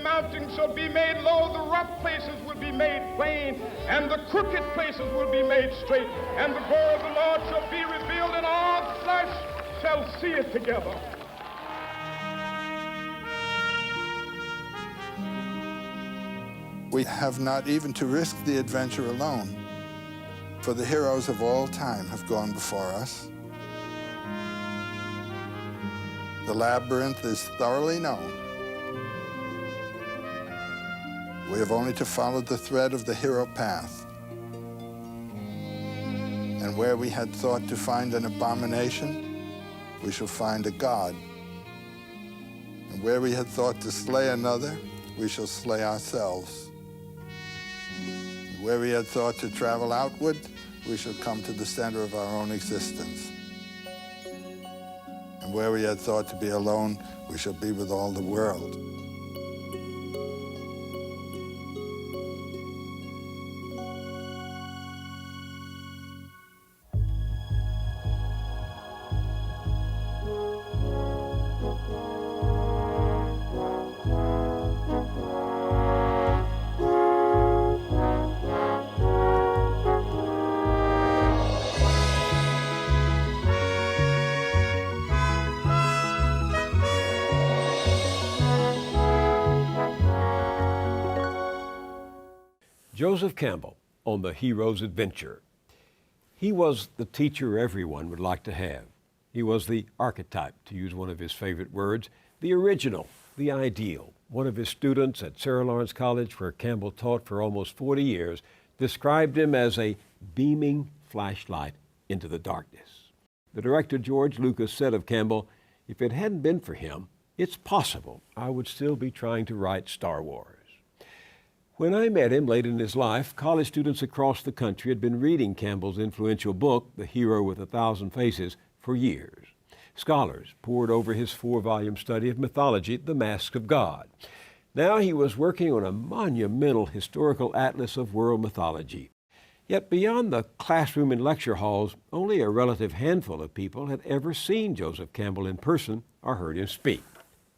mountains shall be made low, the rough places will be made plain, and the crooked places will be made straight, and the glory of the Lord shall be revealed, and all flesh shall see it together. We have not even to risk the adventure alone, for the heroes of all time have gone before us. The labyrinth is thoroughly known. We have only to follow the thread of the hero path. And where we had thought to find an abomination, we shall find a god. And where we had thought to slay another, we shall slay ourselves. And where we had thought to travel outward, we shall come to the center of our own existence. And where we had thought to be alone, we shall be with all the world. Joseph Campbell on the hero's adventure. He was the teacher everyone would like to have. He was the archetype, to use one of his favorite words, the original, the ideal. One of his students at Sarah Lawrence College, where Campbell taught for almost 40 years, described him as a beaming flashlight into the darkness. The director George Lucas said of Campbell, "If it hadn't been for him, it's possible I would still be trying to write Star Wars." When I met him late in his life, college students across the country had been reading Campbell's influential book, The Hero with 1,000 Faces, for years. Scholars pored over his 4-volume study of mythology, The Masks of God. Now he was working on a monumental historical atlas of world mythology. Yet beyond the classroom and lecture halls, only a relative handful of people had ever seen Joseph Campbell in person or heard him speak.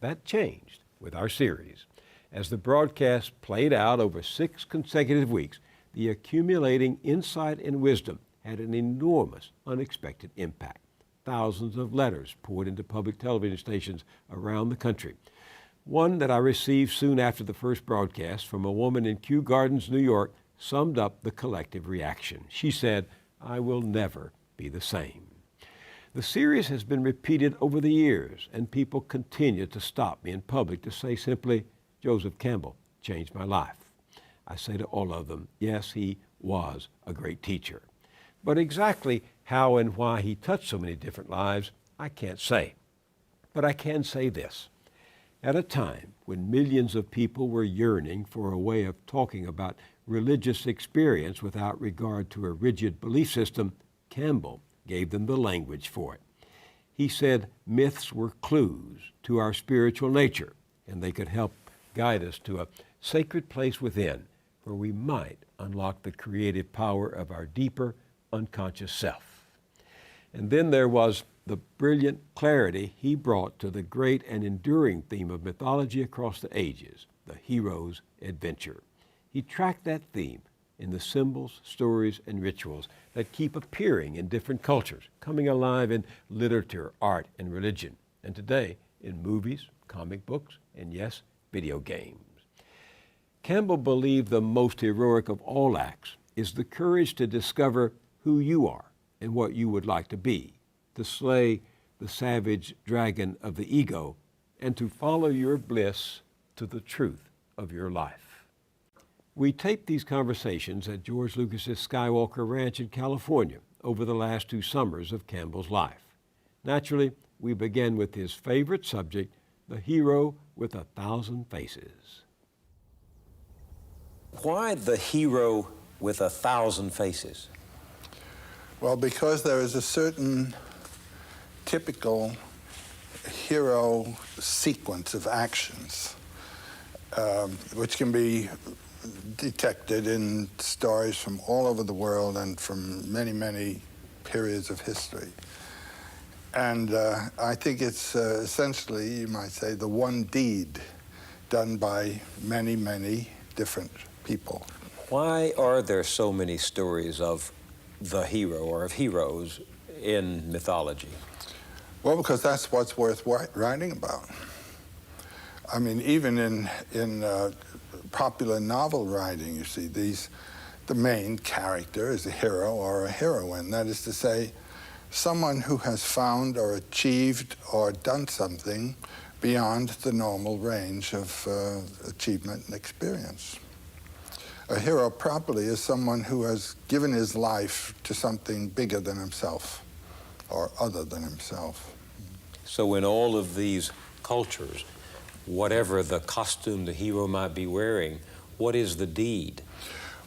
That changed with our series. As the broadcast played out over 6 consecutive weeks, the accumulating insight and wisdom had an enormous, unexpected impact. Thousands of letters poured into public television stations around the country. One that I received soon after the first broadcast from a woman in Kew Gardens, New York, summed up the collective reaction. She said, "I will never be the same." The series has been repeated over the years, and people continue to stop me in public to say simply, "Joseph Campbell changed my life." I say to all of them, yes, he was a great teacher. But exactly how and why he touched so many different lives, I can't say. But I can say this. At a time when millions of people were yearning for a way of talking about religious experience without regard to a rigid belief system, Campbell gave them the language for it. He said myths were clues to our spiritual nature, and they could help guide us to a sacred place within where we might unlock the creative power of our deeper, unconscious self. And then there was the brilliant clarity he brought to the great and enduring theme of mythology across the ages, the hero's adventure. He tracked that theme in the symbols, stories, and rituals that keep appearing in different cultures, coming alive in literature, art, and religion, and today in movies, comic books, and yes, video games. Campbell believed the most heroic of all acts is the courage to discover who you are and what you would like to be, to slay the savage dragon of the ego, and to follow your bliss to the truth of your life. We taped these conversations at George Lucas's Skywalker Ranch in California over the last 2 summers of Campbell's life. Naturally, we began with his favorite subject, the hero with 1,000 faces. Why the hero with 1,000 faces? Well, because there is a certain typical hero sequence of actions, which can be detected in stories from all over the world and from many, many periods of history. And I think it's essentially, you might say, the one deed done by many, many different people. Why are there so many stories of the hero or of heroes in mythology? Well, because that's what's worth writing about. I mean, even in popular novel writing, you see, the main character is a hero or a heroine. That is to say, someone who has found or achieved or done something beyond the normal range of achievement and experience. A hero properly is someone who has given his life to something bigger than himself or other than himself. So in all of these cultures, whatever the costume the hero might be wearing, what is the deed?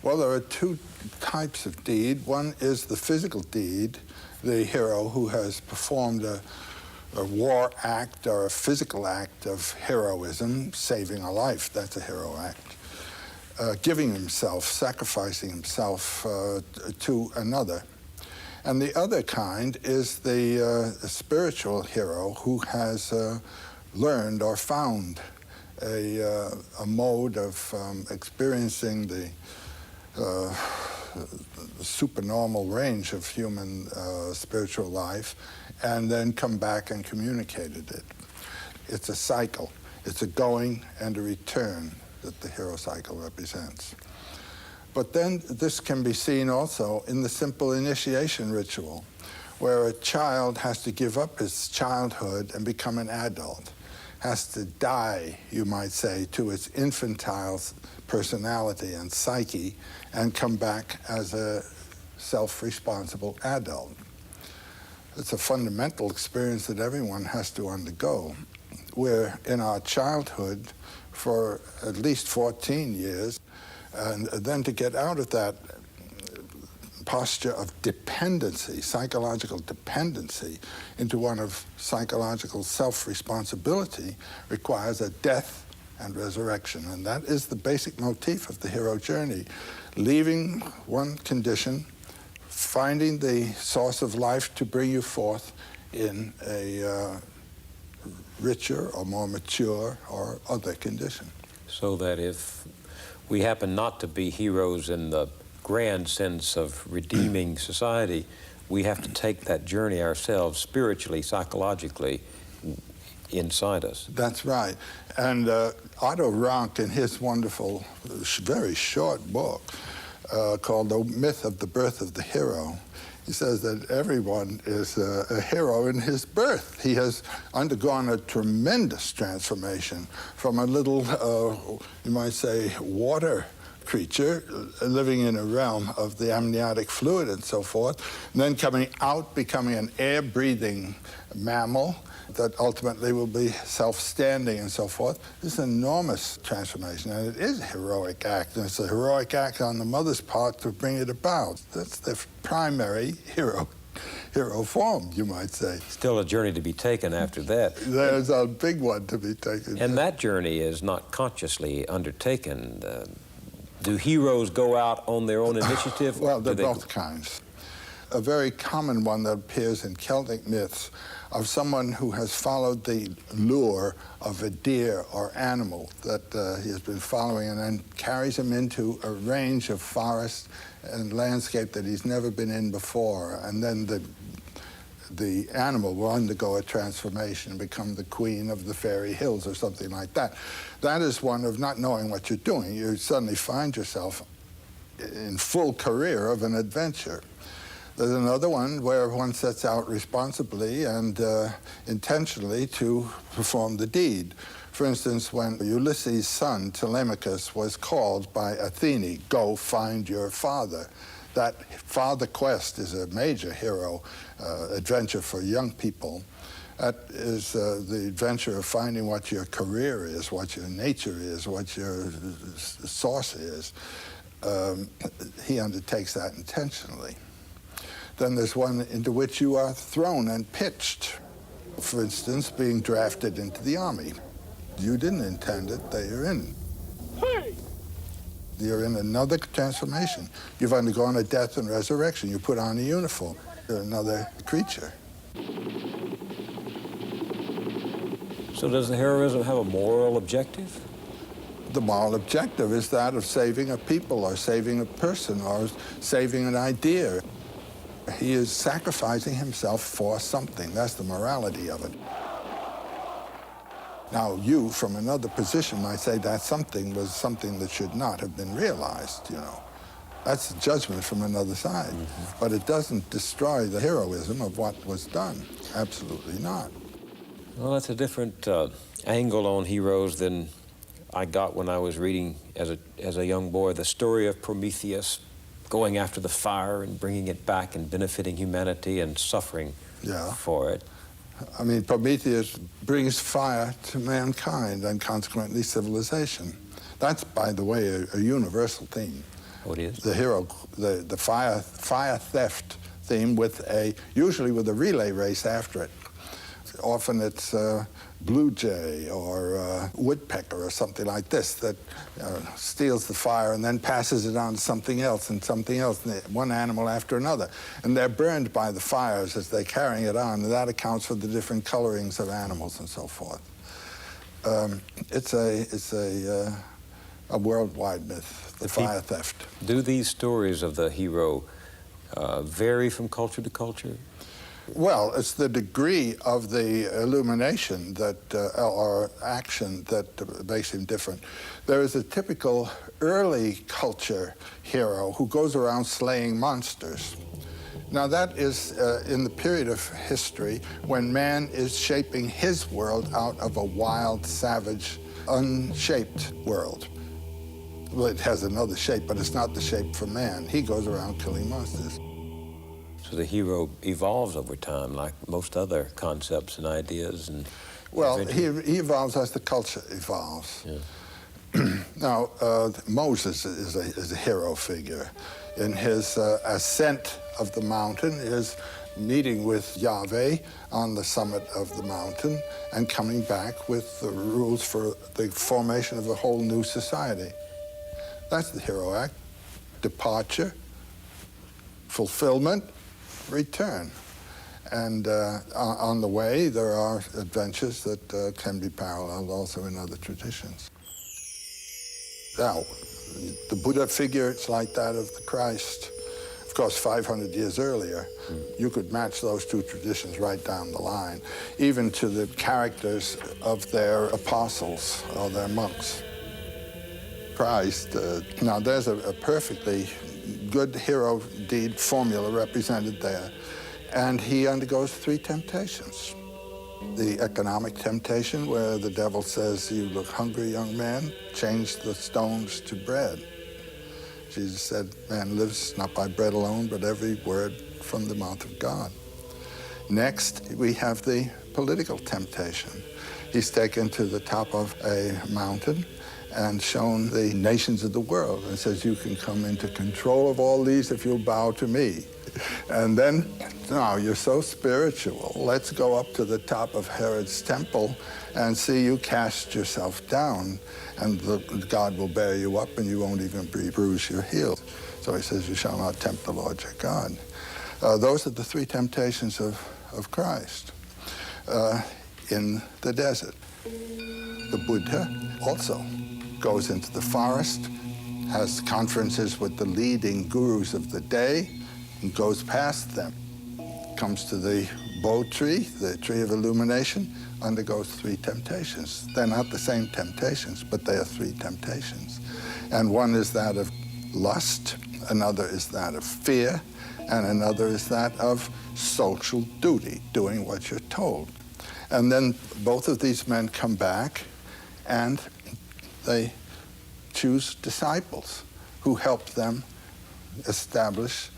Well, there are two types of deed. One is the physical deed, the hero who has performed a war act or a physical act of heroism, saving a life, that's a hero act. Giving himself, sacrificing himself to another. And the other kind is the spiritual hero who has learned or found a mode of experiencing the supernormal range of human spiritual life, and then come back and communicated it. It's a cycle. It's a going and a return that the hero cycle represents. But then this can be seen also in the simple initiation ritual, where a child has to give up his childhood and become an adult, has to die, you might say, to its infantile personality and psyche, and come back as a self-responsible adult. It's a fundamental experience that everyone has to undergo. We're in our childhood for at least 14 years, and then to get out of that posture of dependency, psychological dependency, into one of psychological self-responsibility requires a death and resurrection. And that is the basic motif of the hero journey. Leaving one condition, finding the source of life to bring you forth in a richer or more mature or other condition. So that if we happen not to be heroes in the grand sense of redeeming society, we have to take that journey ourselves spiritually, psychologically, inside us. That's right. And Otto Rank, in his wonderful, very short book called The Myth of the Birth of the Hero, he says that everyone is a hero in his birth. He has undergone a tremendous transformation from a little, you might say, water creature living in a realm of the amniotic fluid and so forth, and then coming out, becoming an air-breathing mammal that ultimately will be self-standing and so forth. This is an enormous transformation, and it is a heroic act, and it's a heroic act on the mother's part to bring it about. That's the primary hero form, you might say. Still a journey to be taken after that. There's a big one to be taken. And that journey is not consciously undertaken. Do heroes go out on their own initiative? Well, they're both kinds. A very common one that appears in Celtic myths of someone who has followed the lure of a deer or animal that he has been following, and then carries him into a range of forest and landscape that he's never been in before. And then the animal will undergo a transformation and become the queen of the fairy hills or something like that. That is one of not knowing what you're doing. You suddenly find yourself in full career of an adventure. There's another one where one sets out responsibly and intentionally to perform the deed. For instance, when Ulysses' son, Telemachus, was called by Athene, "Go find your father." That father quest is a major hero adventure for young people. That is the adventure of finding what your career is, what your nature is, what your source is. He undertakes that intentionally. Then there's one into which you are thrown and pitched. For instance, being drafted into the army. You didn't intend it, they are in. Hey! You're in another transformation. You've undergone a death and resurrection. You put on a uniform. You're another creature. So does the heroism have a moral objective? The moral objective is that of saving a people or saving a person or saving an idea. He is sacrificing himself for something. That's the morality of it. Now, you, from another position, might say that something was something that should not have been realized, you know. That's a judgment from another side. But it doesn't destroy the heroism of what was done. Absolutely not. Well, that's a different angle on heroes than I got when I was reading as a young boy the story of Prometheus going after the fire and bringing it back and benefiting humanity and suffering for it. I mean, Prometheus brings fire to mankind and consequently civilization. That's, by the way, a universal theme. Oh, it is? The hero, the fire theft theme usually with a relay race after it. Often it's blue jay or woodpecker or something like this that steals the fire and then passes it on to something else, one animal after another. And they're burned by the fires as they're carrying it on, and that accounts for the different colorings of animals and so forth. It's a worldwide myth, the fire theft. Do these stories of the hero vary from culture to culture? Well, it's the degree of the illumination that, or action that makes him different. There is a typical early culture hero who goes around slaying monsters. Now that is in the period of history when man is shaping his world out of a wild, savage, unshaped world. Well, it has another shape, but it's not the shape for man. He goes around killing monsters. So the hero evolves over time, like most other concepts and ideas and... Well, he evolves as the culture evolves. Yeah. Now, Moses is a hero figure. In his ascent of the mountain, his meeting with Yahweh on the summit of the mountain and coming back with the rules for the formation of a whole new society. That's the hero act. Departure, fulfillment, return. And on the way, there are adventures that can be paralleled also in other traditions. Now, the Buddha figure, it's like that of the Christ. Of course, 500 years earlier, you could match those two traditions right down the line, even to the characters of their apostles or their monks. Christ, now there's a perfectly good hero deed formula represented there. And he undergoes 3 temptations. The economic temptation, where the devil says, "You look hungry, young man, change the stones to bread." Jesus said, "Man lives not by bread alone, but every word from the mouth of God." Next, we have the political temptation. He's taken to the top of a mountain and shown the nations of the world and says, "You can come into control of all these if you'll bow to me." And then, "Now you're so spiritual, let's go up to the top of Herod's temple and see you cast yourself down, and God will bear you up and you won't even bruise your heel." So he says, "You shall not tempt the Lord your God." Those are the 3 temptations of Christ in the desert. The Buddha also goes into the forest, has conferences with the leading gurus of the day, and goes past them. Comes to the Bo tree, the tree of illumination, undergoes 3 temptations. They're not the same temptations, but they are 3 temptations. And one is that of lust, another is that of fear, and another is that of social duty, doing what you're told. And then both of these men come back and they choose disciples who help them establish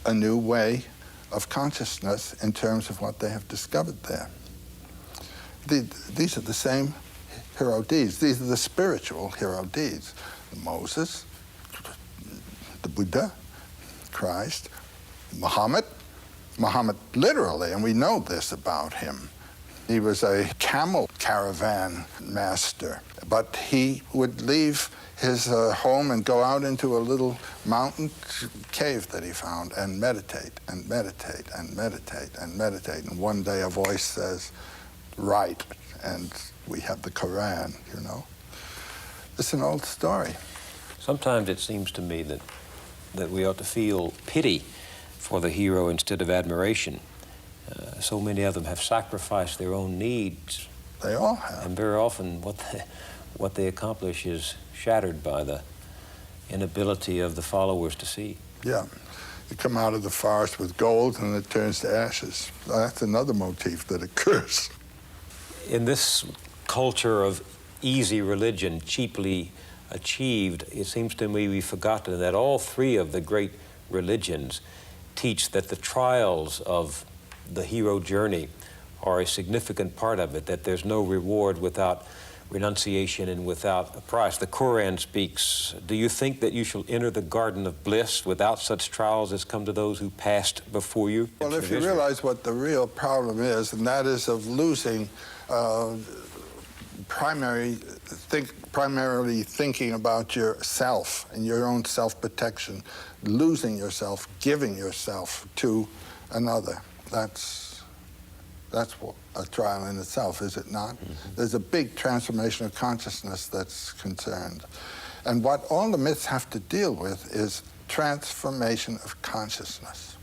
a new way of consciousness in terms of what they have discovered there. These are the same hero deeds. These are the spiritual hero deeds. Moses, the Buddha, Christ, Muhammad literally, and we know this about him. He was a camel caravan master, but he would leave his home and go out into a little mountain cave that he found and meditate and meditate and meditate and meditate. And one day a voice says, "Write," and we have the Quran, you know. It's an old story. Sometimes it seems to me that we ought to feel pity for the hero instead of admiration. So many of them have sacrificed their own needs. They all have. And very often what they accomplish is shattered by the inability of the followers to see. Yeah. You come out of the forest with gold and it turns to ashes. That's another motif that occurs. In this culture of easy religion, cheaply achieved, it seems to me we've forgotten that all three of the great religions teach that the trials of the hero journey are a significant part of it, that there's no reward without renunciation and without a price. The Quran speaks, do you think that you shall enter the garden of bliss without such trials as come to those who passed before you? Well, if you realize what the real problem is, and that is of losing primarily thinking about yourself and your own self-protection, losing yourself, giving yourself to another. That's what a trial in itself, is it not? Mm-hmm. There's a big transformation of consciousness that's concerned. And what all the myths have to deal with is transformation of consciousness.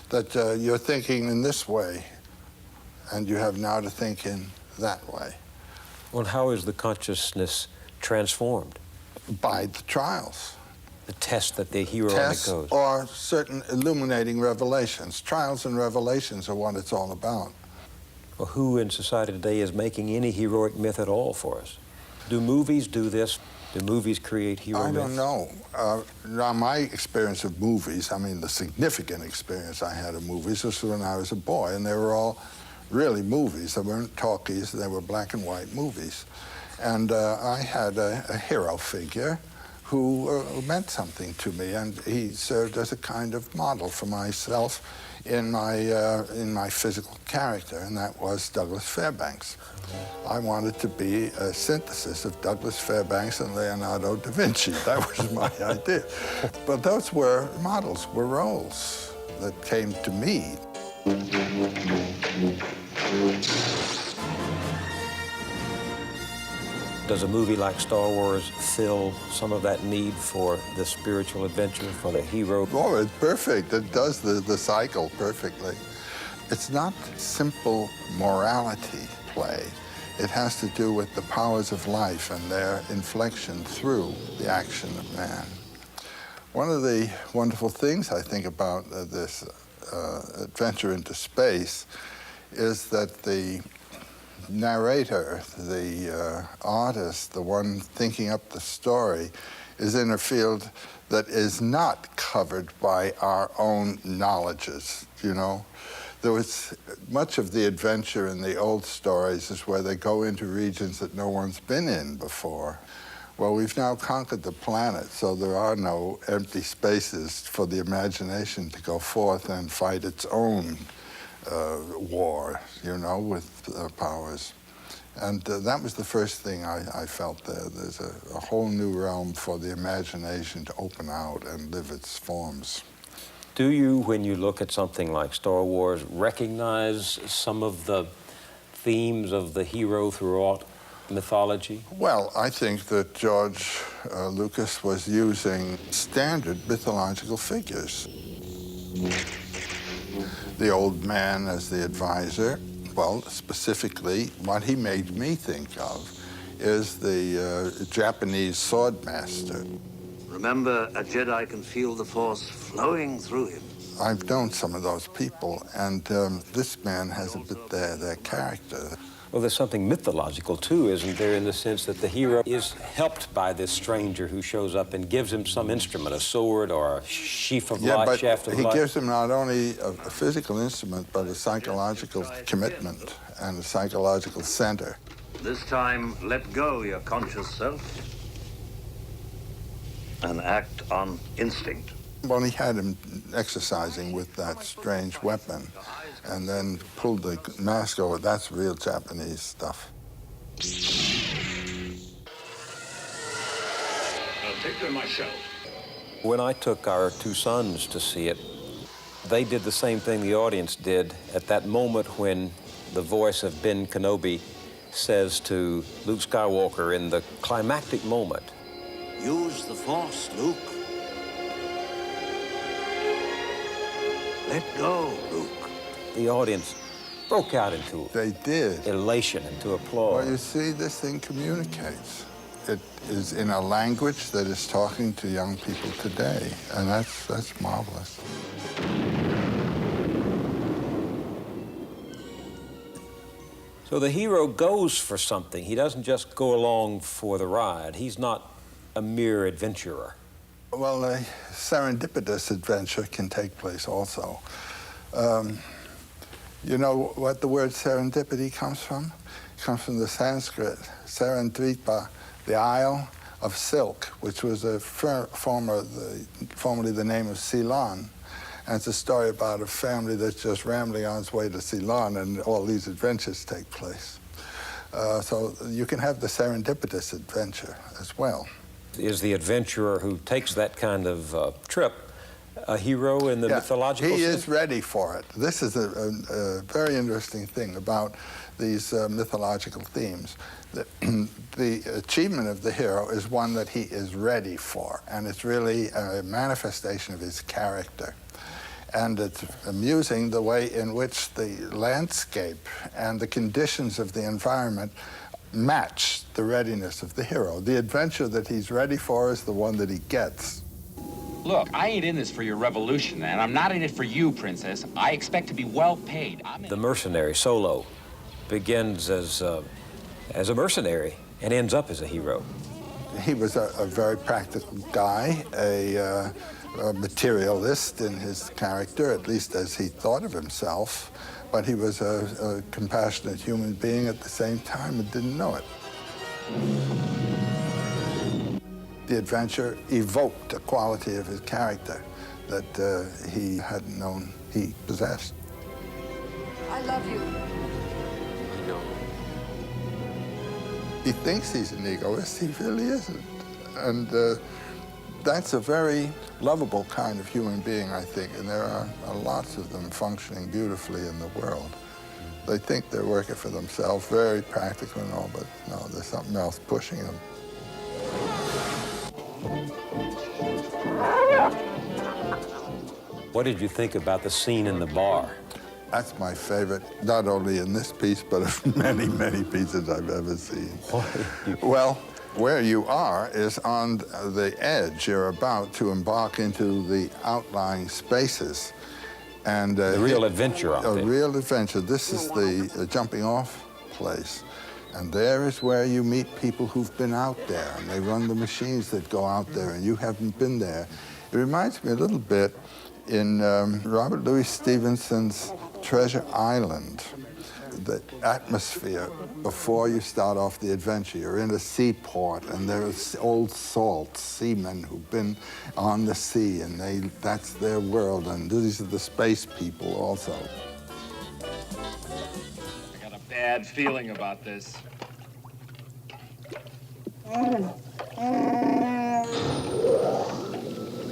That you're thinking in this way, and you have now to think in that way. Well, how is the consciousness transformed? By the trials. The test that the hero Tests undergoes. or certain illuminating revelations. Trials and revelations are what it's all about. Well, who in society today is making any heroic myth at all for us? Do movies do this? Do movies create hero myths? I don't know. Now, my experience of movies, I mean, the significant experience I had of movies was when I was a boy, and they were all really movies. They weren't talkies, they were black and white movies. And I had a hero figure who meant something to me, and he served as a kind of model for myself in my physical character, and that was Douglas Fairbanks. I wanted to be a synthesis of Douglas Fairbanks and Leonardo da Vinci. That was my idea. But those were models, were roles that came to me. Does a movie like Star Wars fill some of that need for the spiritual adventure, for the hero? Oh, it's perfect. It does the cycle perfectly. It's not simple morality play. It has to do with the powers of life and their inflection through the action of man. One of the wonderful things I think about this adventure into space is that the narrator, the artist, the one thinking up the story, is in a field that is not covered by our own knowledges, you know. There was much of the adventure in the old stories is where they go into regions that no one's been in before. Well, we've now conquered the planet, so there are no empty spaces for the imagination to go forth and fight its own war, you know, with powers. And that was the first thing I felt there. There's a whole new realm for the imagination to open out and live its forms. Do you, when you look at something like Star Wars, recognize some of the themes of the hero throughout mythology? Well, I think that George Lucas was using standard mythological figures. The old man as the advisor. Well, specifically, what he made me think of is the Japanese sword master. Remember, a Jedi can feel the Force flowing through him. I've known some of those people, and this man has a bit their character. Well, there's something mythological, too, isn't there, in the sense that the hero is helped by this stranger who shows up and gives him some instrument, a sword or a sheaf of light, shaft of light. Yeah, but he gives him not only a physical instrument, but a psychological commitment and a psychological center. This time, let go your conscious self and act on instinct. Well, he had him exercising with that strange weapon and then pulled the mask over. That's real Japanese stuff. I'll take them myself. When I took our two sons to see it, they did the same thing the audience did at that moment when the voice of Ben Kenobi says to Luke Skywalker in the climactic moment, Use the Force, Luke. Let go, Luke. the audience broke out into They did. elation, into applause. Well, you see, this thing communicates. It is in a language that is talking to young people today, and that's marvelous. So the hero goes for something. He doesn't just go along for the ride. He's not a mere adventurer. Well, a serendipitous adventure can take place also. You know what the word serendipity comes from? It comes from the Sanskrit, serendvipa, the Isle of Silk, which was formerly the name of Ceylon. And it's a story about a family that's just rambling on its way to Ceylon, and all these adventures take place. So you can have the serendipitous adventure as well. Is the adventurer who takes that kind of trip a hero in the mythological sense? He is ready for it. This is a very interesting thing about these mythological themes. The achievement of the hero is one that he is ready for, and it's really a manifestation of his character. And it's amusing the way in which the landscape and the conditions of the environment match the readiness of the hero. The adventure that he's ready for is the one that he gets. Look, I ain't in this for your revolution, and I'm not in it for you, Princess. I expect to be well paid. The mercenary, Solo, begins as a mercenary and ends up as a hero. He was a very practical guy, a materialist in his character, at least as he thought of himself, but he was a compassionate human being at the same time and didn't know it. The adventure evoked a quality of his character that he hadn't known he possessed. I love you. I know. He thinks he's an egoist, he really isn't. And that's a very lovable kind of human being, I think, and there are lots of them functioning beautifully in the world. They think they're working for themselves, very practical and all, but no, there's something else pushing them. What did you think about the scene in the bar? That's my favorite, not only in this piece, but of many, many pieces I've ever seen. Well, where you are is on the edge. You're about to embark into the outlying spaces. And The real adventure out A there. real adventure. This is the jumping off place. And there is where you meet people who've been out there, and they run the machines that go out there, and you haven't been there. It reminds me a little bit in Robert Louis Stevenson's Treasure Island. The atmosphere before you start off the adventure. You're in a seaport, and there's old salt seamen who've been on the sea, and that's their world, and these are the space people also. I got a bad feeling about this.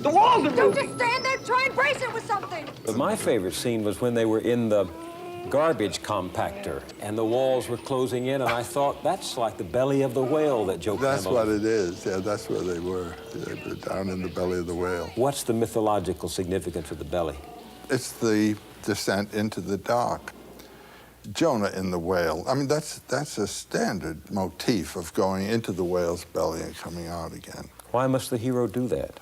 The walls are Don't just stand there, try and brace it with something. But my favorite scene was when they were in the garbage compactor and the walls were closing in, and I thought, that's like the belly of the whale that Joe That's Campbell... what it is. Yeah, that's where they were. They were down in the belly of the whale. What's the mythological significance of the belly? It's the descent into the dark. Jonah in the whale. I mean, that's a standard motif of going into the whale's belly and coming out again. Why must the hero do that?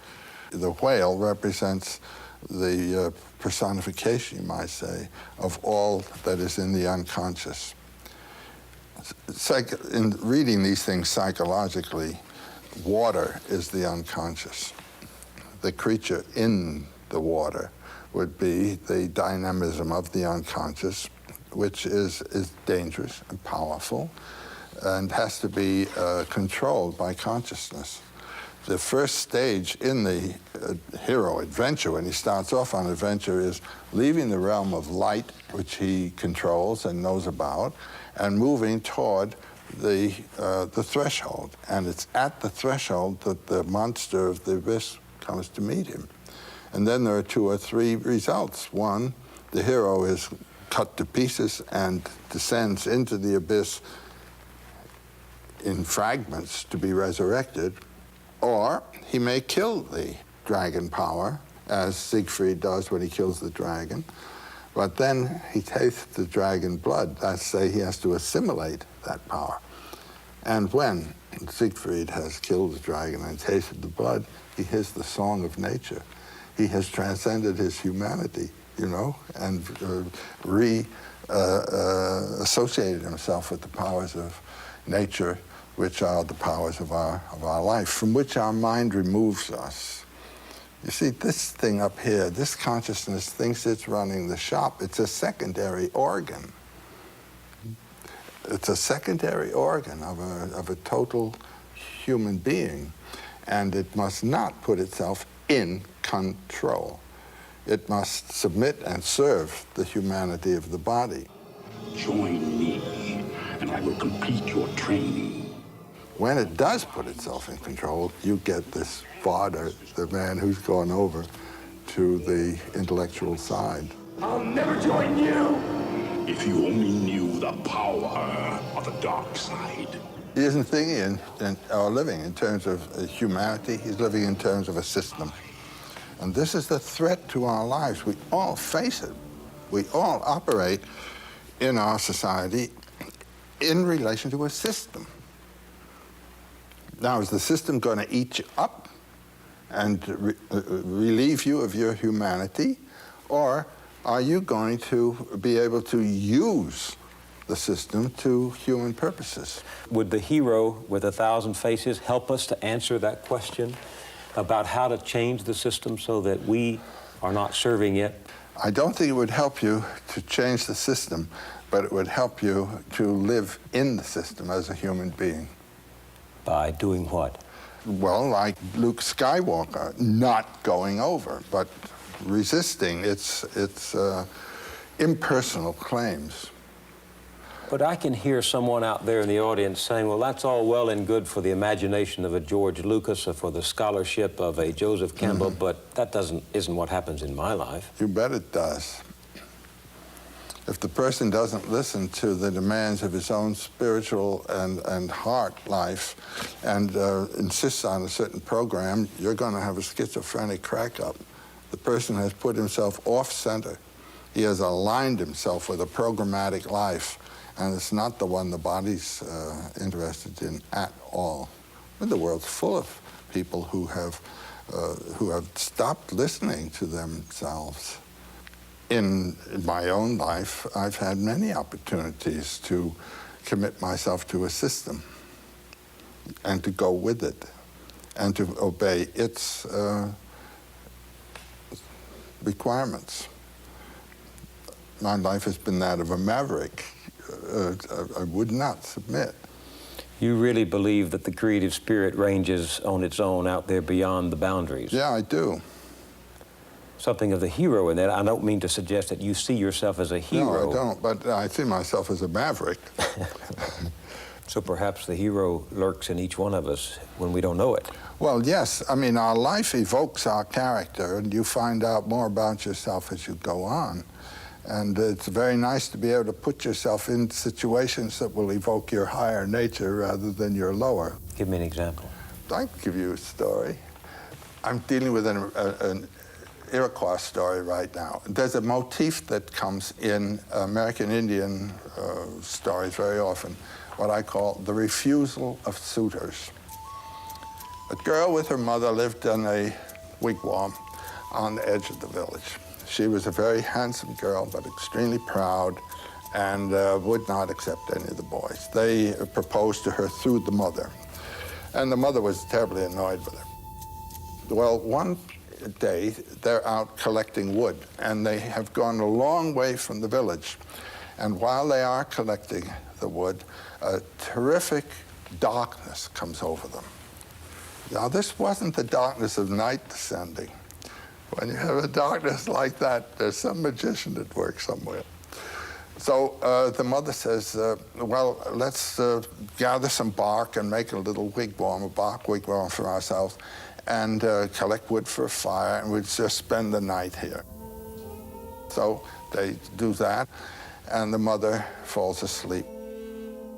The whale represents the personification, you might say, of all that is in the unconscious. In reading these things psychologically, water is the unconscious. The creature in the water would be the dynamism of the unconscious, which is dangerous and powerful and has to be controlled by consciousness. The first stage in the hero adventure, when he starts off on adventure, is leaving the realm of light, which he controls and knows about, and moving toward the threshold. And it's at the threshold that the monster of the abyss comes to meet him. And then there are 2 or 3 results. One, the hero is cut to pieces and descends into the abyss in fragments to be resurrected, or he may kill the dragon power, as Siegfried does when he kills the dragon. But then he tastes the dragon blood. That's say he has to assimilate that power. And when Siegfried has killed the dragon and tasted the blood, he hears the song of nature. He has transcended his humanity, you know, and associated himself with the powers of nature, which are the powers of our life, from which our mind removes us. You see, this thing up here, this consciousness thinks it's running the shop. It's a secondary organ. It's a secondary organ of a total human being, and it must not put itself in control. It must submit and serve the humanity of the body. Join me, and I will complete your training. When it does put itself in control, you get this father, the man who's gone over to the intellectual side. I'll never join you! If you only knew the power of the dark side. He isn't thinking or living in terms of humanity, he's living in terms of a system. And this is the threat to our lives. We all face it. We all operate in our society in relation to a system. Now, is the system going to eat you up and relieve you of your humanity? Or are you going to be able to use the system to human purposes? Would the hero with 1,000 faces help us to answer that question about how to change the system so that we are not serving it? I don't think it would help you to change the system, but it would help you to live in the system as a human being. By doing what? Well, like Luke Skywalker, not going over, but resisting its impersonal claims. But I can hear someone out there in the audience saying, well, that's all well and good for the imagination of a George Lucas or for the scholarship of a Joseph Campbell, but that isn't what happens in my life. You bet it does. If the person doesn't listen to the demands of his own spiritual and heart life and insists on a certain program, you're going to have a schizophrenic crack-up. The person has put himself off-center. He has aligned himself with a programmatic life, and it's not the one the body's interested in at all. And the world's full of people who have stopped listening to themselves. In my own life, I've had many opportunities to commit myself to a system and to go with it and to obey its requirements. My life has been that of a maverick. I would not submit. You really believe that the creative spirit ranges on its own out there beyond the boundaries? Yeah, I do. Something of the hero in that. I don't mean to suggest that you see yourself as a hero. No, I don't, but I see myself as a maverick. So perhaps the hero lurks in each one of us when we don't know it. Well, yes. I mean, our life evokes our character, and you find out more about yourself as you go on. And it's very nice to be able to put yourself in situations that will evoke your higher nature rather than your lower. Give me an example. I can give you a story. I'm dealing with an Iroquois story right now. There's a motif that comes in American Indian stories very often, what I call the refusal of suitors. A girl with her mother lived in a wigwam on the edge of the village. She was a very handsome girl, but extremely proud, and would not accept any of the boys. They proposed to her through the mother, and the mother was terribly annoyed with her. Well, one day, they're out collecting wood, and they have gone a long way from the village. And while they are collecting the wood, a terrific darkness comes over them. Now, this wasn't the darkness of night descending. When you have a darkness like that, there's some magician at work somewhere. So the mother says, well, let's gather some bark and make a little wigwam, a bark wigwam for ourselves, and collect wood for a fire, and we'd just spend the night here. So they do that, and the mother falls asleep.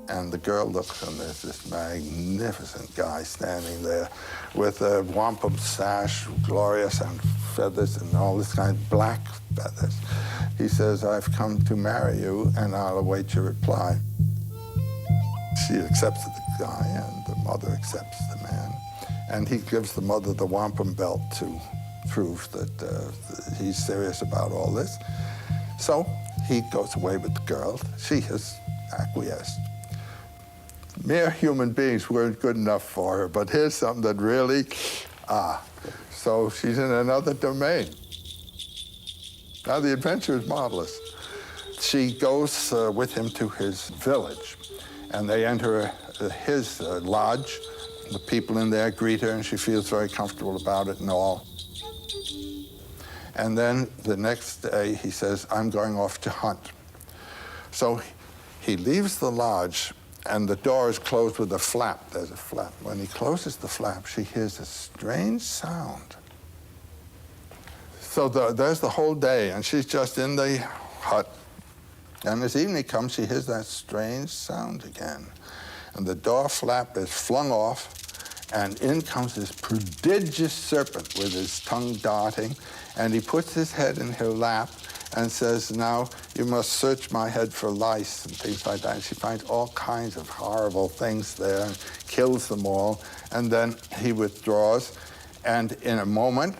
And the girl looks, and there's this magnificent guy standing there with a wampum sash, glorious, and feathers, and all this kind of black feathers. He says, I've come to marry you, and I'll await your reply. She accepts the guy, and the mother accepts the man. And he gives the mother the wampum belt to prove that he's serious about all this. So he goes away with the girl. She has acquiesced. Mere human beings weren't good enough for her, but here's something that really, so she's in another domain. Now the adventure is marvelous. She goes with him to his village, and they enter his lodge. The people in there greet her, and she feels very comfortable about it and all. And then the next day, he says, I'm going off to hunt. So he leaves the lodge, and the door is closed with a flap. There's a flap. When he closes the flap, she hears a strange sound. So there's the whole day, and she's just in the hut. And as evening comes, she hears that strange sound again. And the door flap is flung off, and in comes this prodigious serpent with his tongue darting, and he puts his head in her lap and says, now you must search my head for lice and things like that. And she finds all kinds of horrible things there and kills them all. And then he withdraws, and in a moment,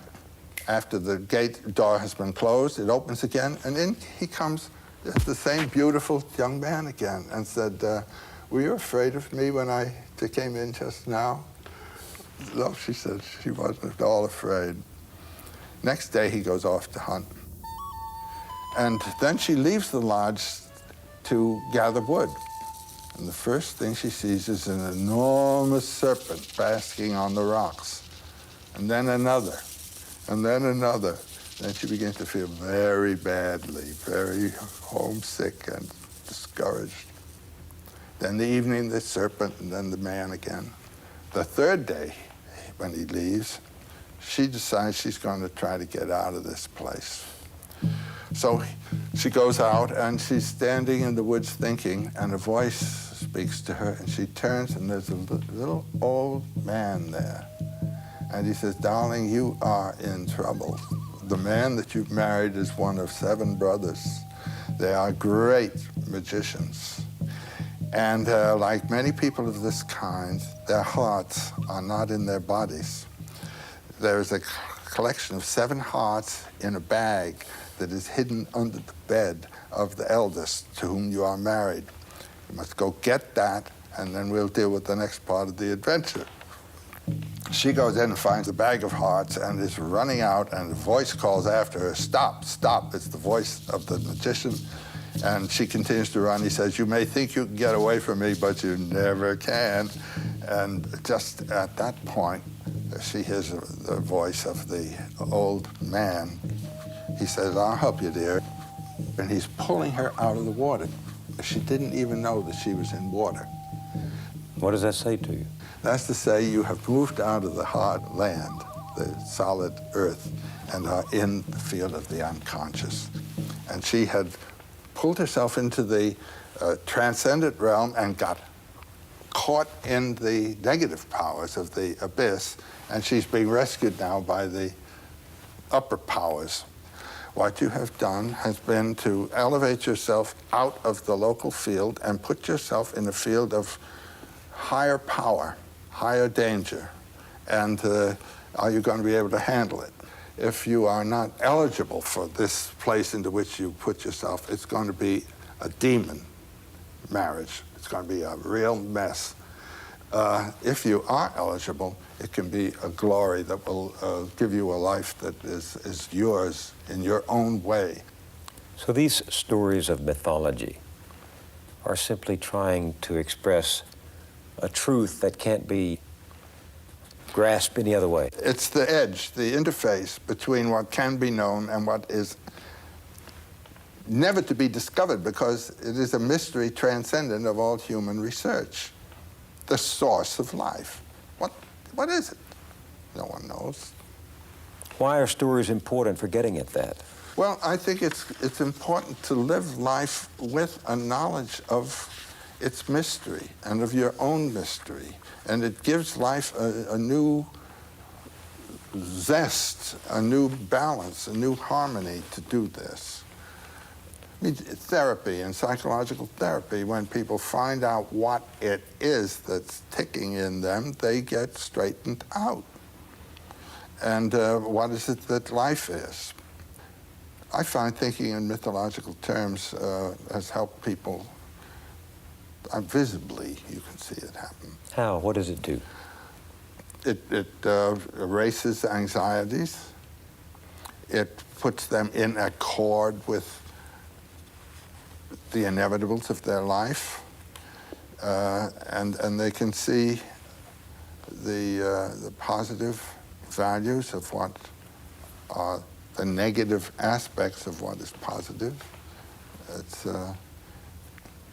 after the gate door has been closed, it opens again, and in he comes, the same beautiful young man again, and said, were you afraid of me when I came in just now? No, she said, she wasn't at all afraid. Next day, he goes off to hunt. And then she leaves the lodge to gather wood. And the first thing she sees is an enormous serpent basking on the rocks. And then another, and then another. Then she begins to feel very badly, very homesick and discouraged. Then the evening, the serpent, and then the man again. The third day, when he leaves, she decides she's going to try to get out of this place. So she goes out, and she's standing in the woods thinking, and a voice speaks to her, and she turns, and there's a little old man there. And he says, darling, you are in trouble. The man that you've married is one of 7 brothers. They are great magicians. And like many people of this kind, their hearts are not in their bodies. There's a collection of 7 hearts in a bag that is hidden under the bed of the eldest to whom you are married. You must go get that, and then we'll deal with the next part of the adventure. She goes in and finds the bag of hearts and is running out, and a voice calls after her, stop, stop. It's the voice of the magician. And she continues to run. He says, you may think you can get away from me, but you never can. And just at that point, she hears the voice of the old man. He says, I'll help you, dear. And he's pulling her out of the water. She didn't even know that she was in water. What does that say to you? That's to say you have moved out of the hard land, the solid earth, and are in the field of the unconscious. And she had pulled herself into the transcendent realm and got caught in the negative powers of the abyss, and she's being rescued now by the upper powers. What you have done has been to elevate yourself out of the local field and put yourself in a field of higher power, higher danger, and are you going to be able to handle it? If you are not eligible for this place into which you put yourself, it's going to be a demon marriage. It's going to be a real mess. If you are eligible, it can be a glory that will give you a life that is yours in your own way. So these stories of mythology are simply trying to express a truth that can't be grasped any other way. It's the edge, the interface between what can be known and what is never to be discovered, because it is a mystery transcendent of all human research. The source of life. What is it? No one knows. Why are stories important for getting at that? Well, I think it's important to live life with a knowledge of its mystery and of your own mystery. And it gives life a new zest, a new balance, a new harmony to do this. I mean, therapy and psychological therapy, when people find out what it is that's ticking in them, they get straightened out. And what is it that life is? I find thinking in mythological terms has helped people visibly. You can see it happen. How? What does it do? It erases anxieties. It puts them in accord with the inevitables of their life, and they can see the positive values of what are the negative aspects of what is positive.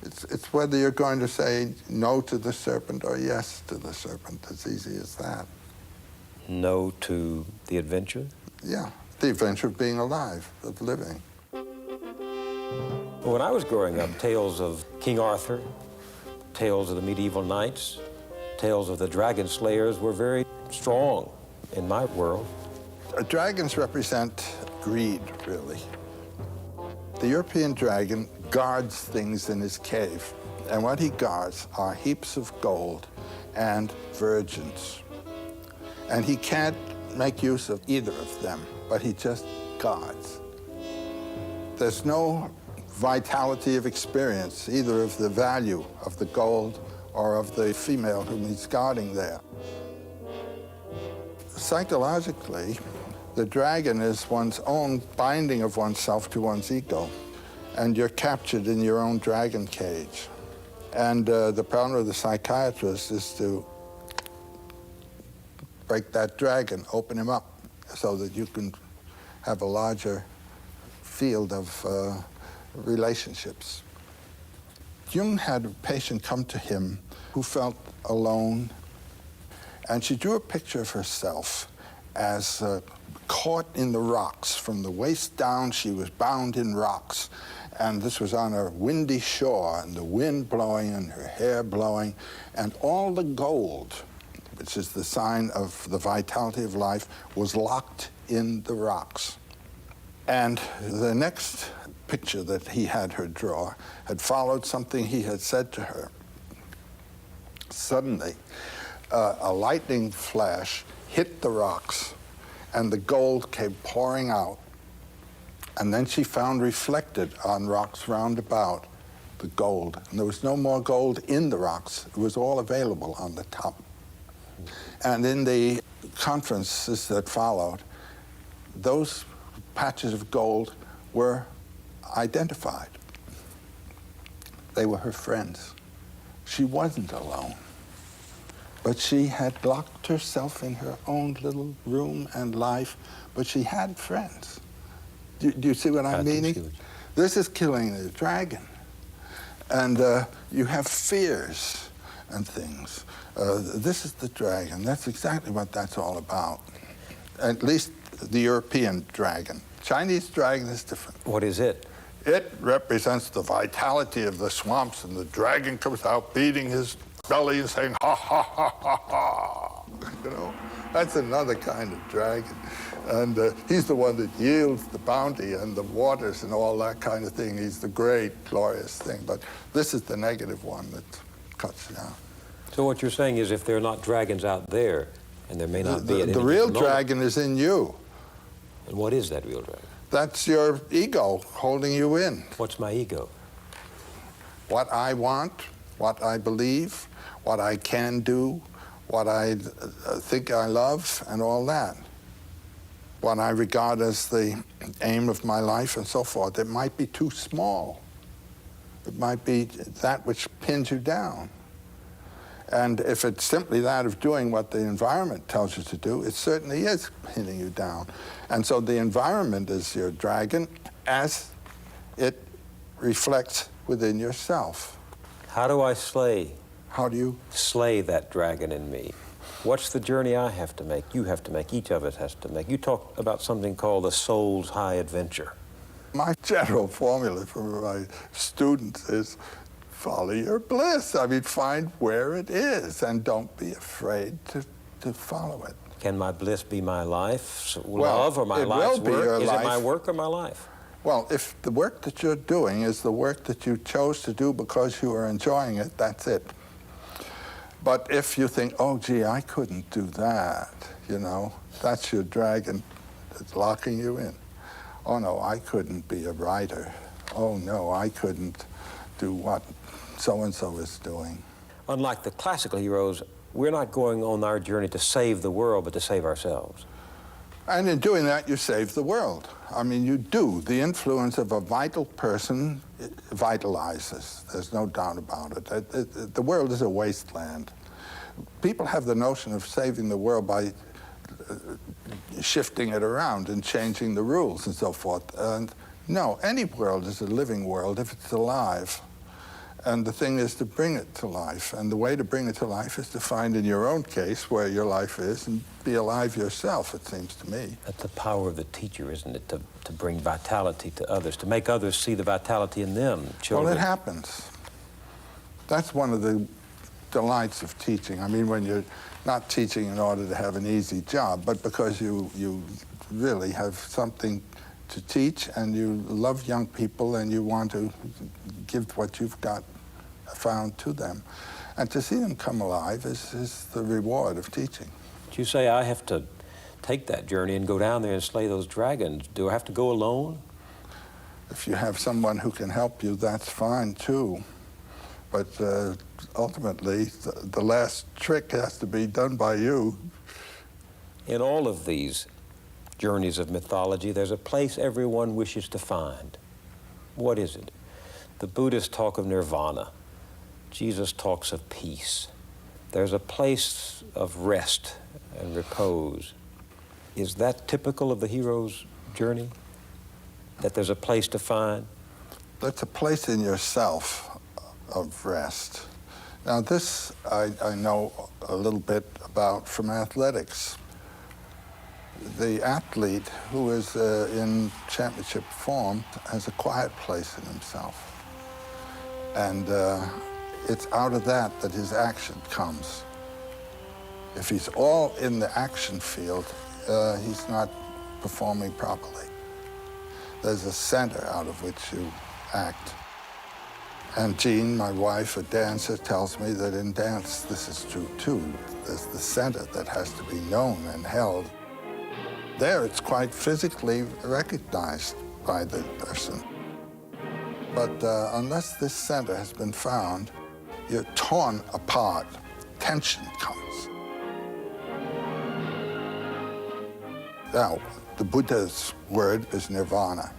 It's whether you're going to say no to the serpent or yes to the serpent. As easy as that. No to the adventure? Yeah, the adventure of being alive, of living. When I was growing up, tales of King Arthur, tales of the medieval knights, tales of the dragon slayers were very strong in my world. Dragons represent greed, really. The European dragon guards things in his cave, and what he guards are heaps of gold and virgins. And he can't make use of either of them, but he just guards. There's no vitality of experience, either of the value of the gold or of the female whom he's guarding there. Psychologically, the dragon is one's own binding of oneself to one's ego, and you're captured in your own dragon cage. And the problem of the psychiatrist is to break that dragon, open him up, so that you can have a larger field of relationships. Jung had a patient come to him who felt alone, and she drew a picture of herself as caught in the rocks. From the waist down, she was bound in rocks. And this was on a windy shore, and the wind blowing and her hair blowing, and all the gold, which is the sign of the vitality of life, was locked in the rocks. And the next picture that he had her draw had followed something he had said to her. Suddenly, a lightning flash hit the rocks, and the gold came pouring out. And then she found reflected on rocks round about the gold. And there was no more gold in the rocks. It was all available on the top. And in the conferences that followed, those patches of gold were identified. They were her friends. She wasn't alone. But she had locked herself in her own little room and life, but she had friends. Do you see what I'm meaning? This is killing the dragon. And you have fears and things. This is the dragon. That's exactly what that's all about. At least the European dragon. Chinese dragon is different. What is it? It represents the vitality of the swamps, and the dragon comes out beating his belly and saying, ha, ha, ha, ha, ha. You know, that's another kind of dragon. And he's the one that yields the bounty and the waters and all that kind of thing. He's the great, glorious thing. But this is the negative one that cuts down. So what you're saying is if there are not dragons out there, and there may not be at any the real moment, dragon is in you. And what is that real dragon? That's your ego holding you in. What's my ego? What I want, what I believe, what I can do, what I think I love, and all that. What I regard as the aim of my life and so forth. It might be too small. It might be that which pins you down. And if it's simply that of doing what the environment tells you to do, it certainly is pinning you down. And so the environment is your dragon as it reflects within yourself. How do I slay? How do you? Slay that dragon in me. What's the journey I have to make, you have to make, each of us has to make? You talk about something called the soul's high adventure. My general formula for my students is follow your bliss. I mean, find where it is and don't be afraid to follow it. Can my bliss be my life's love or my it life's will be work? your Is life. it my work or my life? Well, if the work that you're doing is the work that you chose to do because you are enjoying it, that's it. But if you think, oh, gee, I couldn't do that, you know, that's your dragon that's locking you in. Oh, no, I couldn't be a writer. Oh, no, I couldn't do what so-and-so is doing. Unlike the classical heroes, we're not going on our journey to save the world, but to save ourselves. And in doing that, you save the world. I mean, you do. The influence of a vital person vitalizes. There's no doubt about it. The world is a wasteland. People have the notion of saving the world by shifting it around and changing the rules and so forth. And no, any world is a living world if it's alive. And the thing is to bring it to life. And the way to bring it to life is to find in your own case where your life is and be alive yourself, it seems to me. That's the power of the teacher, isn't it? To bring vitality to others, to make others see the vitality in them, children. Well, it happens. That's one of the delights of teaching. I mean, when you're not teaching in order to have an easy job, but because you really have something to teach and you love young people and you want to give what you've got found to them. And to see them come alive is the reward of teaching. But you say I have to take that journey and go down there and slay those dragons. Do I have to go alone? If you have someone who can help you, that's fine too. But ultimately, the last trick has to be done by you. In all of these journeys of mythology, there's a place everyone wishes to find. What is it? The Buddhists talk of nirvana. Jesus talks of peace. There's a place of rest and repose. Is that typical of the hero's journey? That there's a place to find? That's a place in yourself of rest. Now this I know a little bit about from athletics. The athlete who is in championship form has a quiet place in himself. And it's out of that his action comes. If he's all in the action field, he's not performing properly. There's a center out of which you act. And Jean, my wife, a dancer, tells me that in dance this is true too. There's the center that has to be known and held. There it's quite physically recognized by the person. But unless this center has been found, you're torn apart. Tension comes. Now, the Buddha's word is nirvana.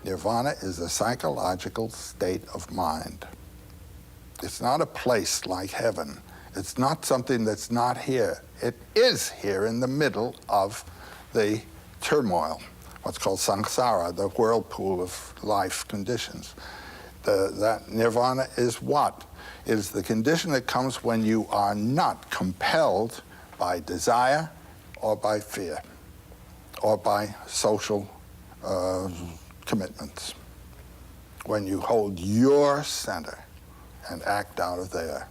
Nirvana is a psychological state of mind. It's not a place like heaven. It's not something that's not here. It is here in the middle of the turmoil, what's called samsara, the whirlpool of life conditions. That nirvana is what? It is the condition that comes when you are not compelled by desire or by fear or by social commitments. When you hold your center and act out of there.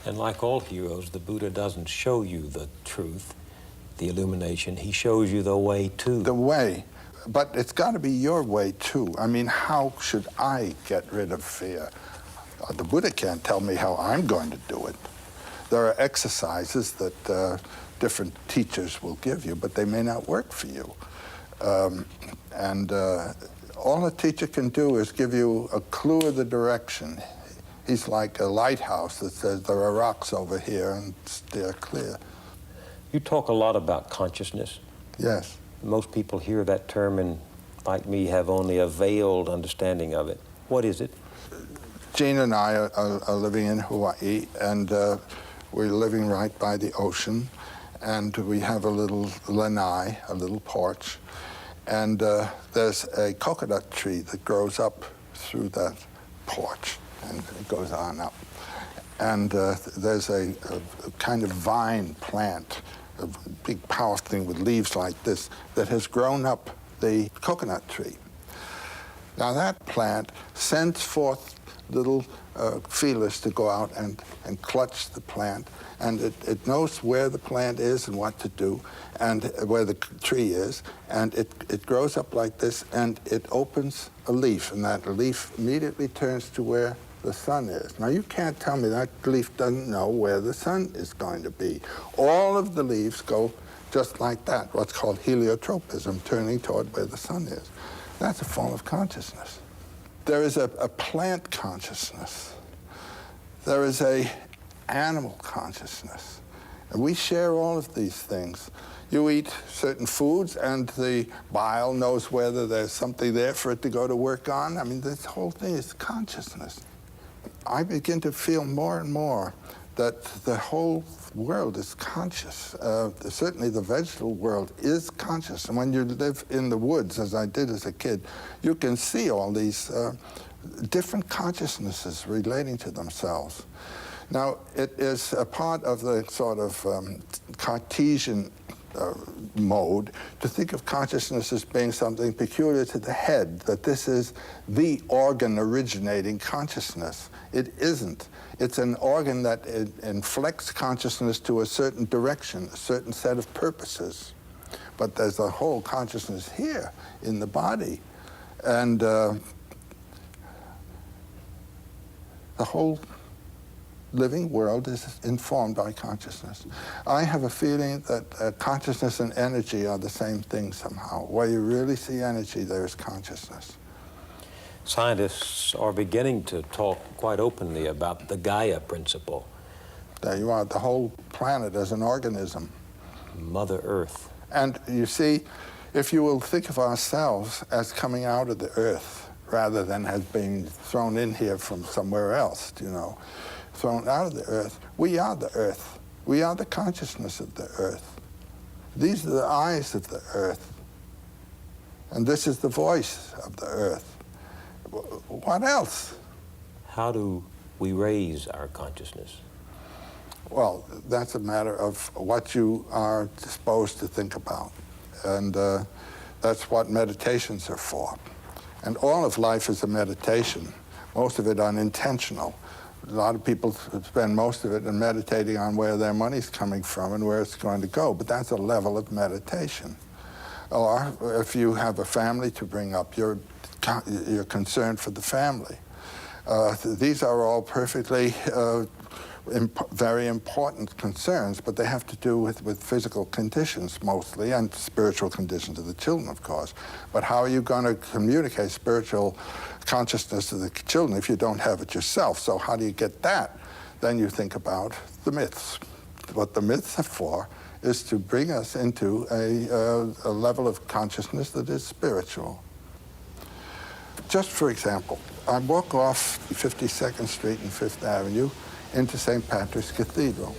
And like all heroes, the Buddha doesn't show you the truth, the illumination. He shows you the way to. The way. But it's got to be your way, too. I mean, how should I get rid of fear? The Buddha can't tell me how I'm going to do it. There are exercises that different teachers will give you, but they may not work for you. All a teacher can do is give you a clue of the direction. He's like a lighthouse that says there are rocks over here and steer clear. You talk a lot about consciousness. Yes. Most people hear that term and, like me, have only a veiled understanding of it. What is it? Jean and I are living in Hawaii, and we're living right by the ocean, and we have a little lanai, a little porch, and there's a coconut tree that grows up through that porch, and it goes on up. And there's a kind of vine plant, a big powerful thing with leaves like this, that has grown up the coconut tree. Now that plant sends forth little feelers to go out and clutch the plant. And it knows where the plant is and what to do, and where the tree is. And it grows up like this, and it opens a leaf, and that leaf immediately turns to where the sun is. Now, you can't tell me that leaf doesn't know where the sun is going to be. All of the leaves go just like that, what's called heliotropism, turning toward where the sun is. That's a form of consciousness. There is a plant consciousness. There is a animal consciousness. And we share all of these things. You eat certain foods, and the bile knows whether there's something there for it to go to work on. I mean, this whole thing is consciousness. I begin to feel more and more that the whole world is conscious. Certainly the vegetable world is conscious. And when you live in the woods, as I did as a kid, you can see all these different consciousnesses relating to themselves. Now, it is a part of the sort of Cartesian mode to think of consciousness as being something peculiar to the head, that this is the organ originating consciousness. It isn't. It's an organ that inflects consciousness to a certain direction, a certain set of purposes. But there's a whole consciousness here in the body. And the whole living world is informed by consciousness. I have a feeling that consciousness and energy are the same thing somehow. Where you really see energy, there's consciousness. Scientists are beginning to talk quite openly about the Gaia principle. There you are, the whole planet as an organism. Mother Earth. And you see, if you will think of ourselves as coming out of the earth rather than as being thrown in here from somewhere else, you know, thrown out of the earth, we are the earth. We are the consciousness of the earth. These are the eyes of the earth. And this is the voice of the earth. What else? How do we raise our consciousness? Well, that's a matter of what you are disposed to think about. And that's what meditations are for. And all of life is a meditation, most of it unintentional. A lot of people spend most of it in meditating on where their money's coming from and where it's going to go, but that's a level of meditation. Or if you have a family to bring up, you're concerned for the family. These are all perfectly very important concerns, but they have to do with physical conditions mostly, and spiritual conditions of the children, of course. But how are you going to communicate spiritual consciousness to the children if you don't have it yourself? So how do you get that? Then you think about the myths. What the myths are for is to bring us into a level of consciousness that is spiritual. Just for example, I walk off 52nd Street and 5th Avenue into St. Patrick's Cathedral.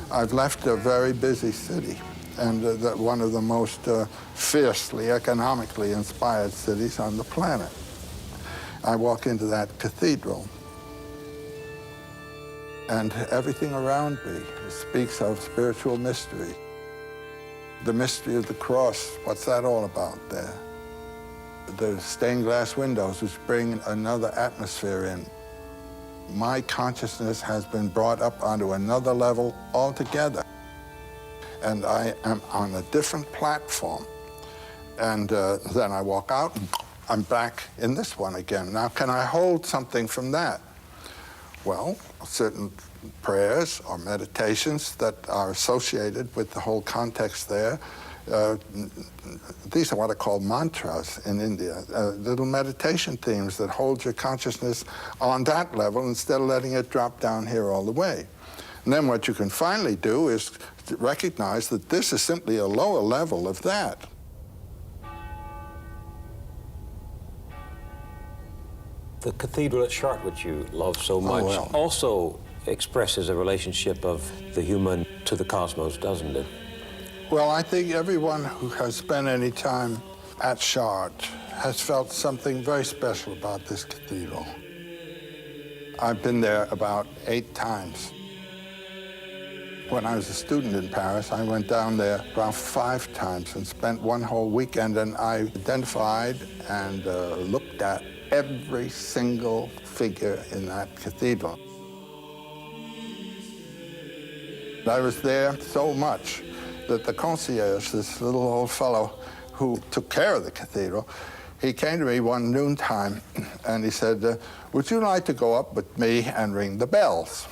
I've left a very busy city, and one of the most fiercely economically inspired cities on the planet. I walk into that cathedral, and everything around me speaks of spiritual mystery. The mystery of the cross, what's that all about there? The stained glass windows, which bring another atmosphere in. My consciousness has been brought up onto another level altogether. And I am on a different platform. And then I walk out, and I'm back in this one again. Now, can I hold something from that? Well, certain prayers or meditations that are associated with the whole context there. These are what are called mantras in India, little meditation themes that hold your consciousness on that level instead of letting it drop down here all the way. And then what you can finally do is to recognize that this is simply a lower level of that. The cathedral at Chartres, which you love so much, also expresses a relationship of the human to the cosmos, doesn't it? Well, I think everyone who has spent any time at Chartres has felt something very special about this cathedral. I've been there about 8 times. When I was a student in Paris, I went down there about 5 times and spent one whole weekend, and I identified and looked at every single figure in that cathedral. I was there so much that the concierge, this little old fellow who took care of the cathedral, he came to me one noontime and he said, would you like to go up with me and ring the bells?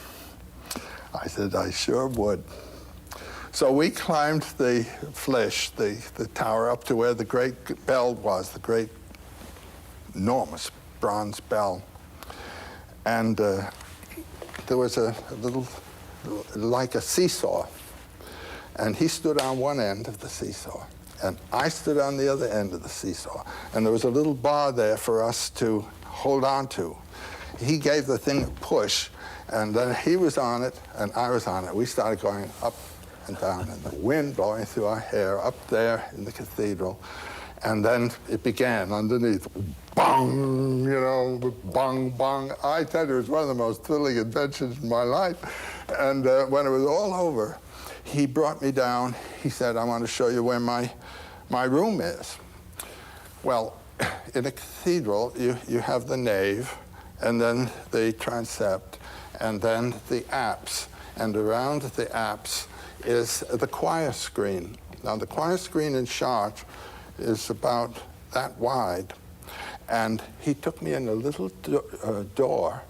I said, I sure would. So we climbed the flesh, the tower, up to where the great bell was, the great, enormous bronze bell. And there was a little, like a seesaw. And he stood on one end of the seesaw, and I stood on the other end of the seesaw. And there was a little bar there for us to hold on to. He gave the thing a push, and then he was on it, and I was on it. We started going up and down, and the wind blowing through our hair up there in the cathedral. And then it began underneath, bong, you know, bong, bong. I tell you, it was one of the most thrilling adventures in my life. And when it was all over, he brought me down. He said, I want to show you where my room is. Well, in a cathedral, you have the nave, and then the transept, and then the apse. And around the apse is the choir screen. Now, the choir screen in Chartres is about that wide. And he took me in a little door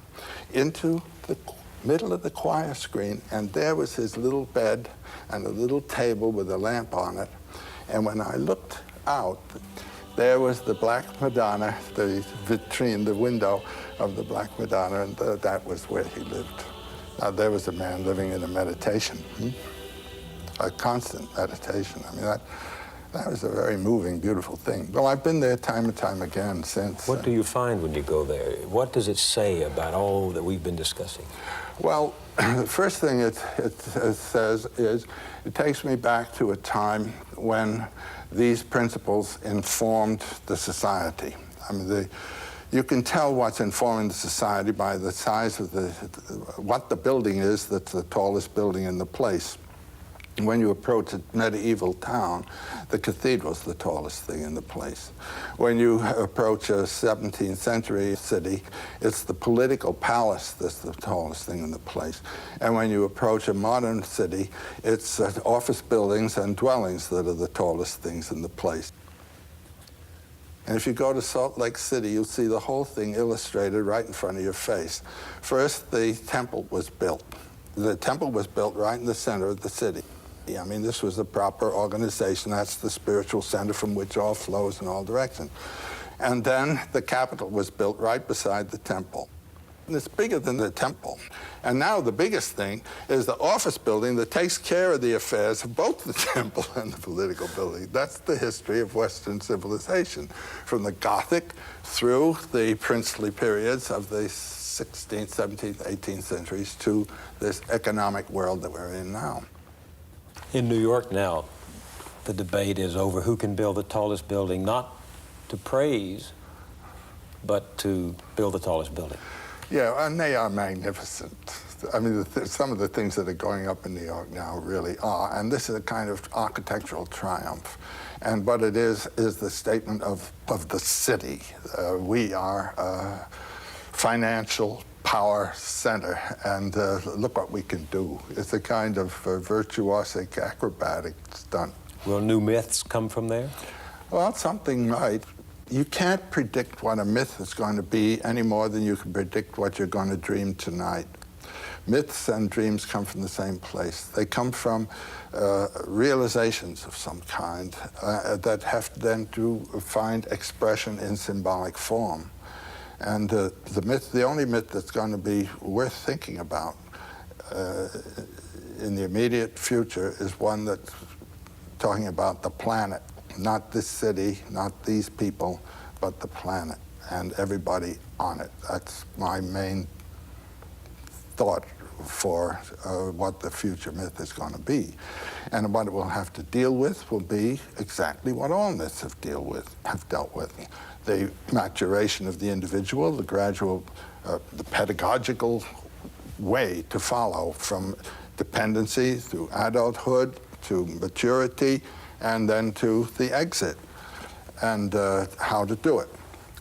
into the middle of the choir screen, and there was his little bed and a little table with a lamp on it. And when I looked out, there was the Black Madonna, the vitrine, the window of the Black Madonna, and that was where he lived. Now, there was a man living in a meditation, a constant meditation. I mean, that was a very moving, beautiful thing. Well, I've been there time and time again since. What do you find when you go there? What does it say about all that we've been discussing? Well, the first thing it says is, it takes me back to a time when these principles informed the society. I mean, you can tell what's informing the society by the size of what the building is that's the tallest building in the place. When you approach a medieval town, the cathedral's the tallest thing in the place. When you approach a 17th century city, it's the political palace that's the tallest thing in the place. And when you approach a modern city, it's office buildings and dwellings that are the tallest things in the place. And if you go to Salt Lake City, you'll see the whole thing illustrated right in front of your face. First, the temple was built. The temple was built right in the center of the city. I mean, this was the proper organization. That's the spiritual center from which all flows in all directions. And then the Capitol was built right beside the temple. And it's bigger than the temple. And now the biggest thing is the office building that takes care of the affairs of both the temple and the political building. That's the history of Western civilization, from the Gothic through the princely periods of the 16th, 17th, 18th centuries to this economic world that we're in now. In New York now, the debate is over who can build the tallest building, not to praise, but to build the tallest building. Yeah, and they are magnificent. I mean, some of the things that are going up in New York now really are, and this is a kind of architectural triumph. And what it is the statement of the city. We are a financial power center, and look what we can do. It's a kind of virtuosic, acrobatic stunt. Will new myths come from there? Well, something might. You can't predict what a myth is going to be any more than you can predict what you're going to dream tonight. Myths and dreams come from the same place. They come from realizations of some kind that have then to find expression in symbolic form. And the only myth that's going to be worth thinking about in the immediate future is one that's talking about the planet, not this city, not these people, but the planet and everybody on it. That's my main thought for what the future myth is going to be. And what it will have to deal with will be exactly what all myths have dealt with. The maturation of the individual, the gradual, the pedagogical way to follow from dependency through adulthood to maturity and then to the exit, and how to do it.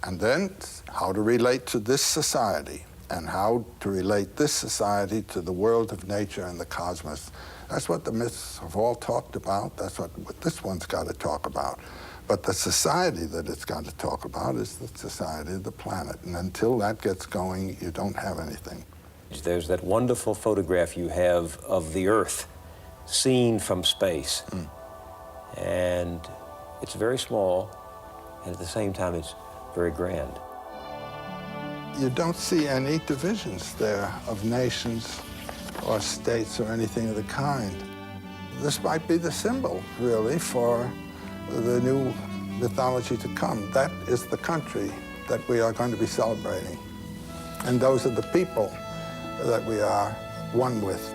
And then how to relate to this society, and how to relate this society to the world of nature and the cosmos. That's what the myths have all talked about. That's what this one's got to talk about. But the society that it's got to talk about is the society of the planet. And until that gets going, you don't have anything. There's that wonderful photograph you have of the Earth seen from space. And it's very small, and at the same time, it's very grand. You don't see any divisions there of nations or states or anything of the kind. This might be the symbol, really, for the new mythology to come. That is the country that we are going to be celebrating. And those are the people that we are one with.